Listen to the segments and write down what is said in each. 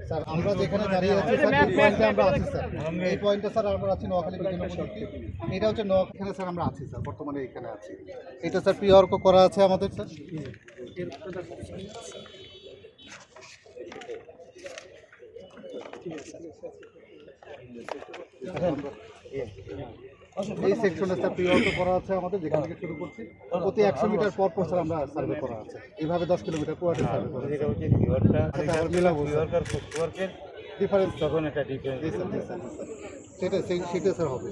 Sir আমরা যেখানে দাঁড়িয়ে আছি স্যার এই পয়েন্টে আমরা আছি স্যার এই পয়েন্টে স্যার আমরা আছি নোয়াখালী বিজ্ঞান প্রযুক্তি এটা হচ্ছে এখানে স্যার আমরা আছি স্যার বর্তমানে এখানে আছি এটা স্যার প্রিয়র্ক করা আছে আমাদের স্যার এই সেকশনে স্যার প্রিয়র্ক করা আছে আমাদের যেখান থেকে শুরু করছি প্রতি 100 মিটার পর পর স্যার আমরা সার্ভে করা আছে এইভাবে 10 কিলোমিটার পুরোটা সার্ভে করা যেটা হচ্ছে ভিউয়ারটা আবার মিলাবো ভিউয়ারকার ফুটওয়ার্কের ডিফারেন্স তখন একটা ডিফারেন্স সেটা স্যার হবে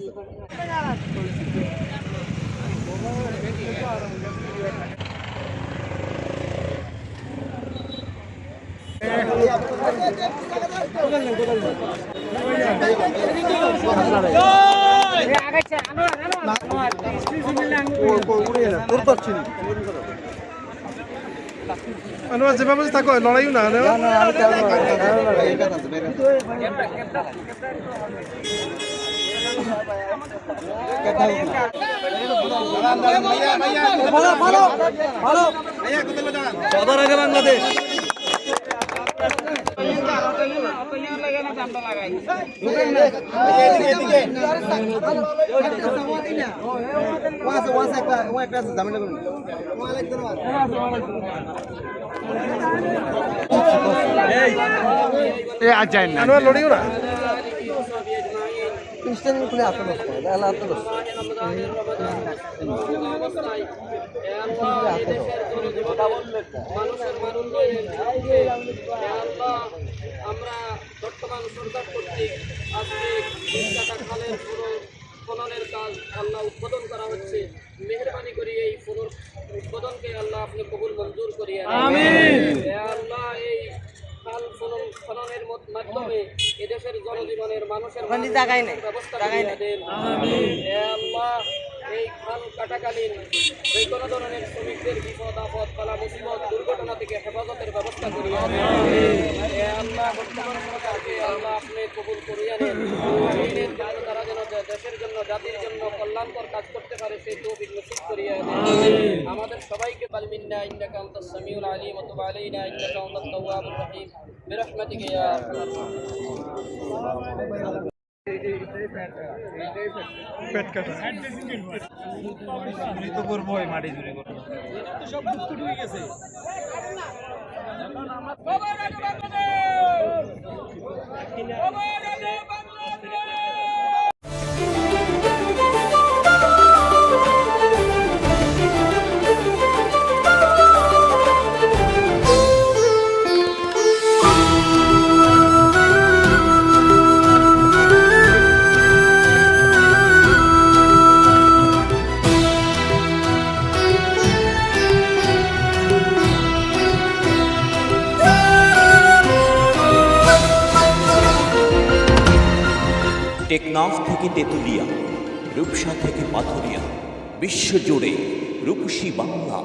যেভাবে থাকো লড়াইও না সবার আগে বাংলাদেশ লড়িও না আমরা বর্তমান সরকার কর্তৃক আজকে খালের খননের কাজ আল্লাহ উদ্বোধন করা হচ্ছে। মেহরবানি করে এই উদ্বোধনকে আল্লাহ আপনি কবুল মঞ্জুর করিয়ে আল্লাহ এই খাল খননের মাধ্যমে এদেশের জনজীবনের মানুষের ব্যবস্থা করিয়ে দেন। আল্লাহ এই খাল কাটাকালীন যে কোনো ধরনের শ্রমিকদের বিপদ আপদ পালা মুসিবত দুর্ঘটনা থেকে হেফাজতের ব্যবস্থা করিয়ে দেন। আল্লাহ বর্তমান সরকারকে আল্লাহ আপনি কবুল করিয়ে নেন। তারা যেন দেশের জন্য জাতির জন্য কল্যাণকর কাজ করতে পারে সেই তৌফিক নসিব করিয়ে দেন। আমাদের সবাইকে বালমিন্না ইন্নাকা আনতাস সামিউল আলিম ওয়া তুব আলাইনা ইন্নাকা আনতাত তাওয়াবুর রহিম বিরহমাতিকা ইয়া আরহামার রাহিমিন। পেট কাটা তো করবো মাটি জুড়ে করবো সব দুঃখ হয়ে গেছে টেকনাফ থেকে তেতুলিয়া, রূপসা থেকে পাথুরিয়া, বিশ্বজুড়ে রূপসী বাংলা।